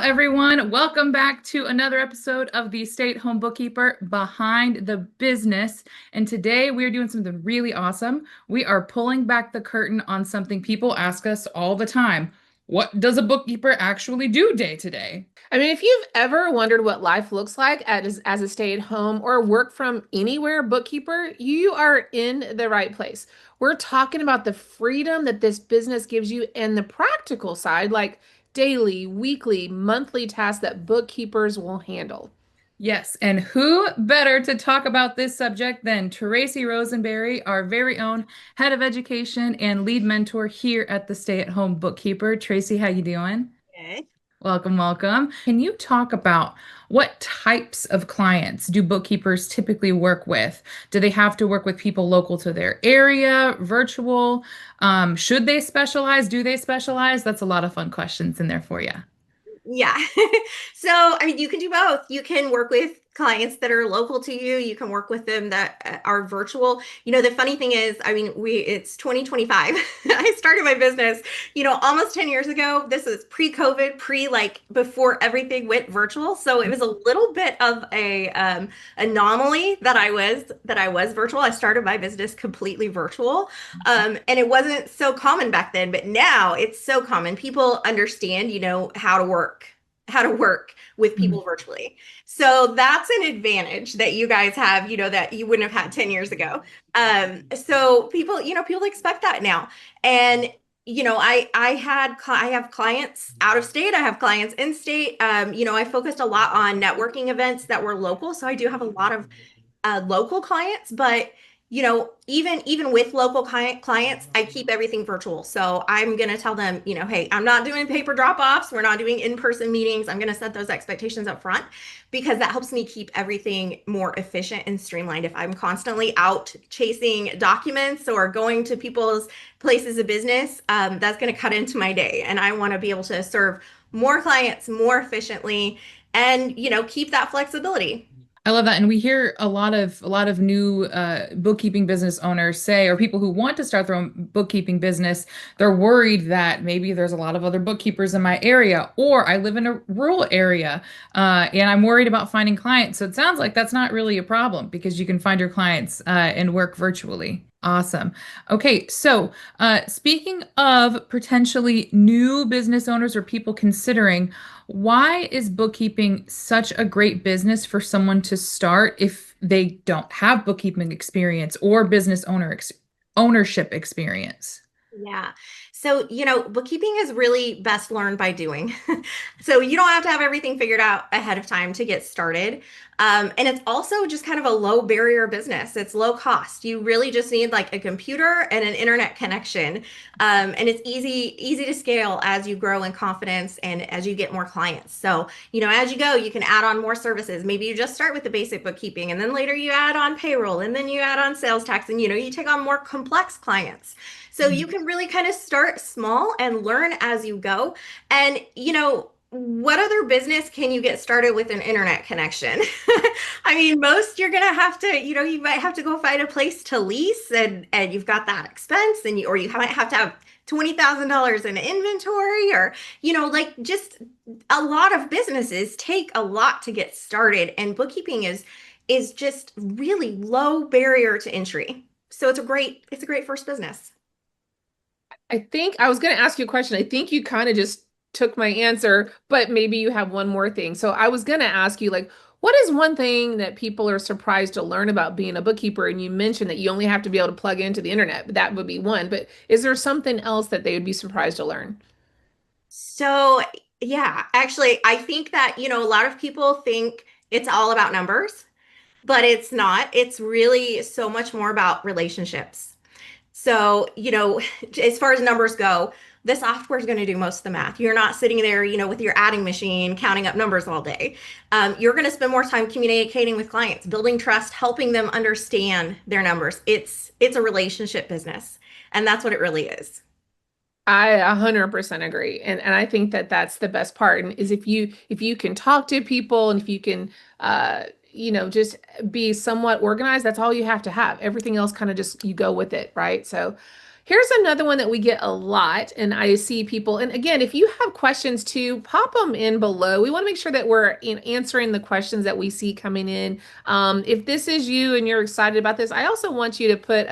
everyone. Welcome back to another episode of the Stay-at-Home Bookkeeper Behind the Business. And today we are doing something really awesome. We are pulling back the curtain on something people ask us all the time. What does a bookkeeper actually do day to day? I mean, if you've ever wondered what life looks like as a stay-at-home or work from anywhere bookkeeper, you are in the right place. We're talking about the freedom that this business gives you and the practical side, like daily, weekly, monthly tasks that bookkeepers will handle. Yes, and who better to talk about this subject than Tracy Rosenberry, our very own head of education and lead mentor here at the Stay-at-Home Bookkeeper. Tracy, how you doing? Okay. Welcome, welcome. Can you talk about what types of clients do bookkeepers typically work with? Do they have to work with people local to their area, virtual? Should they specialize? Do they specialize? That's a lot of fun questions in there for you. Yeah. So, I mean, you can do both. You can work with clients that are local to you. You can work with them that are virtual. The funny thing is, I mean, it's 2025. I started my business, almost 10 years ago. This is pre-COVID, like before everything went virtual. So it was a little bit of a anomaly that I was virtual. I started my business completely virtual. And it wasn't so common back then, but now it's so common. People understand, how to work with people virtually. So that's an advantage that you guys have, that you wouldn't have had 10 years ago. So people expect that now. And I have clients out of state. I have clients in state. I focused a lot on networking events that were local. So I do have a lot of local clients, but even with local clients, I keep everything virtual. So I'm going to tell them, hey, I'm not doing paper drop-offs. We're not doing in-person meetings. I'm going to set those expectations up front because that helps me keep everything more efficient and streamlined. If I'm constantly out chasing documents or going to people's places of business, that's going to cut into my day. And I want to be able to serve more clients more efficiently and, keep that flexibility. I love that. And we hear a lot of new bookkeeping business owners say, or people who want to start their own bookkeeping business, they're worried that maybe there's a lot of other bookkeepers in my area, or I live in a rural area, and I'm worried about finding clients. So it sounds like that's not really a problem because you can find your clients and work virtually. Awesome. Okay, so speaking of potentially new business owners or people considering, why is bookkeeping such a great business for someone to start if they don't have bookkeeping experience or ownership experience? Yeah. So, bookkeeping is really best learned by doing. So you don't have to have everything figured out ahead of time to get started. And it's also just kind of a low barrier business. It's low cost. You really just need like a computer and an internet connection. And it's easy to scale as you grow in confidence and as you get more clients. So, as you go, you can add on more services. Maybe you just start with the basic bookkeeping and then later you add on payroll and then you add on sales tax and, you take on more complex clients. So you can really kind of start small and learn as you go. And, what other business can you get started with an internet connection? I mean, most you're going to have to, you might have to go find a place to lease and you've got that expense or you might have to have $20,000 in inventory or, like just a lot of businesses take a lot to get started and bookkeeping is just really low barrier to entry. So it's a great first business. I think I was going to ask you a question. I think you kind of just took my answer, but maybe you have one more thing. So I was going to ask you, like, what is one thing that people are surprised to learn about being a bookkeeper? And you mentioned that you only have to be able to plug into the internet, but that would be one. But is there something else that they would be surprised to learn? So, yeah, actually, I think that, a lot of people think it's all about numbers, but it's not. It's really so much more about relationships. So, as far as numbers go, the software is going to do most of the math. You're not sitting there, with your adding machine counting up numbers all day. You're going to spend more time communicating with clients, building trust, helping them understand their numbers. It's a relationship business, and that's what it really is. I 100% agree. And I think that that's the best part. And is if you can talk to people and if you can just be somewhat organized, that's all you have to have. Everything else kind of just you go with it, right? So Here's another one that we get a lot, and I see people, and again, if you have questions too, pop them in below. We want to make sure that we're answering the questions that we see coming in. If this is you and you're excited about this, I also want you to put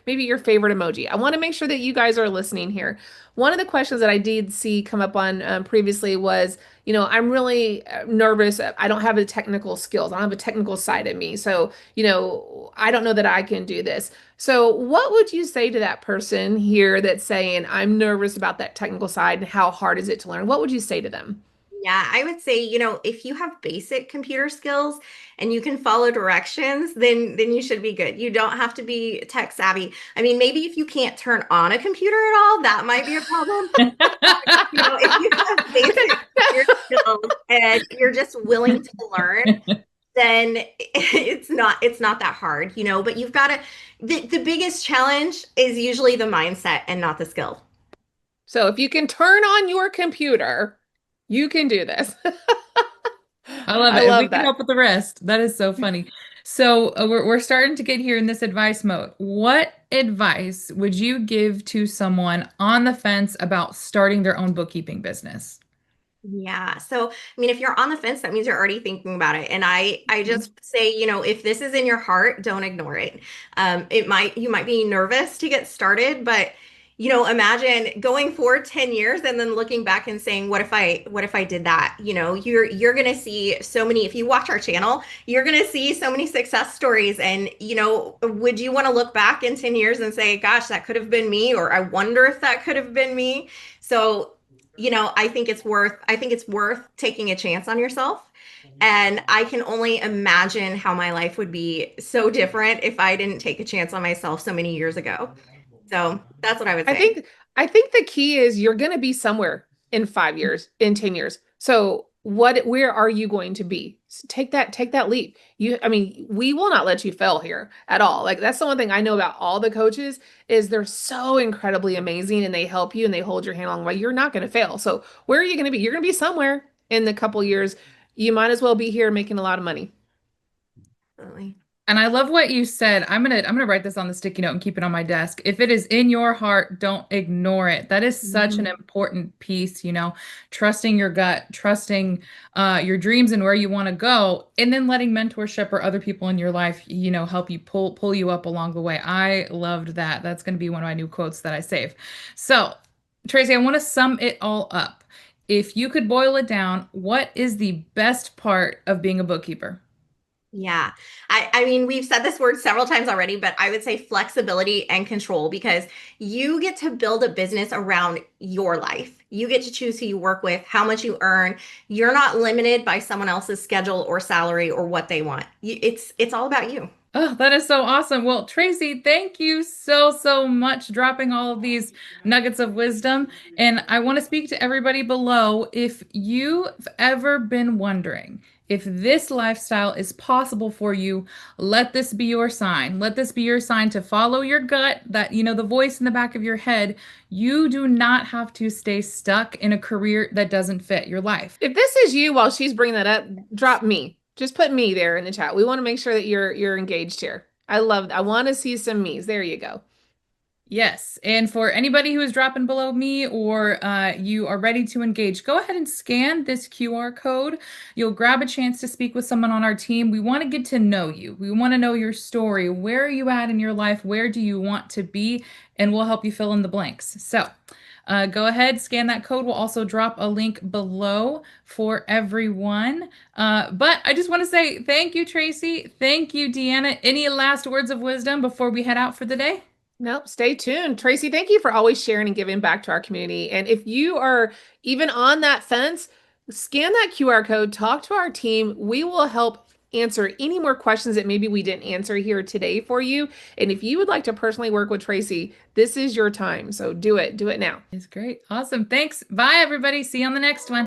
maybe your favorite emoji. I want to make sure that you guys are listening here. One of the questions that I did see come up on previously was, I'm really nervous. I don't have the technical skills. I don't have a technical side of me. So, I don't know that I can do this. So, what would you say to that person here that's saying, I'm nervous about that technical side and how hard is it to learn? What would you say to them? Yeah, I would say, if you have basic computer skills and you can follow directions, then you should be good. You don't have to be tech savvy. I mean, maybe if you can't turn on a computer at all, that might be a problem. If you have basic computer skills and you're just willing to learn, then it's not that hard, but you've got to the biggest challenge is usually the mindset and not the skill. So, if you can turn on your computer, you can do this. I love I it. And we love can help that. with the rest. That is so funny. So we're starting to get here in this advice mode. What advice would you give to someone on the fence about starting their own bookkeeping business? Yeah. So, I mean, if you're on the fence, that means you're already thinking about it. And I just say, if this is in your heart, don't ignore it. You might be nervous to get started, but imagine going forward 10 years and then looking back and saying, what if I did that? You're gonna see so many, if you watch our channel, you're gonna see so many success stories. And would you want to look back in 10 years and say, gosh, that could have been me, or I wonder if that could have been me? So I think it's worth taking a chance on yourself. And I can only imagine how my life would be so different if I didn't take a chance on myself so many years ago. So that's what I would I say. think I think the key is you're going to be somewhere in 5 years, in 10 years. So where are you going to be? Take that leap. I mean, we will not let you fail here at all. Like that's the one thing I know about all the coaches is they're so incredibly amazing and they help you and they hold your hand along the way. You're not going to fail. So where are you going to be? You're going to be somewhere in the couple years. You might as well be here making a lot of money. Absolutely. And I love what you said. I'm gonna write this on the sticky note and keep it on my desk. If it is in your heart, don't ignore it. That is such an Mhm. important piece, trusting your gut, trusting your dreams and where you want to go, and then letting mentorship or other people in your life, help you pull you up along the way. I loved that. That's gonna be one of my new quotes that I save. So, Tracy, I want to sum it all up. If you could boil it down, what is the best part of being a bookkeeper? Yeah. I mean, we've said this word several times already, but I would say flexibility and control because you get to build a business around your life. You get to choose who you work with, how much you earn. You're not limited by someone else's schedule or salary or what they want. It's all about you. Oh, that is so awesome. Well, Tracy, thank you so, so much dropping all of these nuggets of wisdom. And I want to speak to everybody below. If you've ever been wondering if this lifestyle is possible for you, let this be your sign. Let this be your sign to follow your gut, that, the voice in the back of your head. You do not have to stay stuck in a career that doesn't fit your life. If this is you while she's bringing that up, drop me. Just put me there in the chat. We want to make sure that you're engaged here. I want to see some me's. There you go. Yes, and for anybody who is dropping below me or you are ready to engage, go ahead and scan this QR code. You'll grab a chance to speak with someone on our team. We want to get to know you. We want to know your story. Where are you at in your life? Where do you want to be? And we'll help you fill in the blanks. So go ahead, scan that code. We'll also drop a link below for everyone. But I just want to say thank you, Tracy. Thank you, Deanna. Any last words of wisdom before we head out for the day? Nope, stay tuned. Tracy, thank you for always sharing and giving back to our community. And if you are even on that fence, scan that QR code, talk to our team. We will help answer any more questions that maybe we didn't answer here today for you. And if you would like to personally work with Tracy, this is your time. So do it now. It's great. Awesome. Thanks. Bye, everybody. See you on the next one.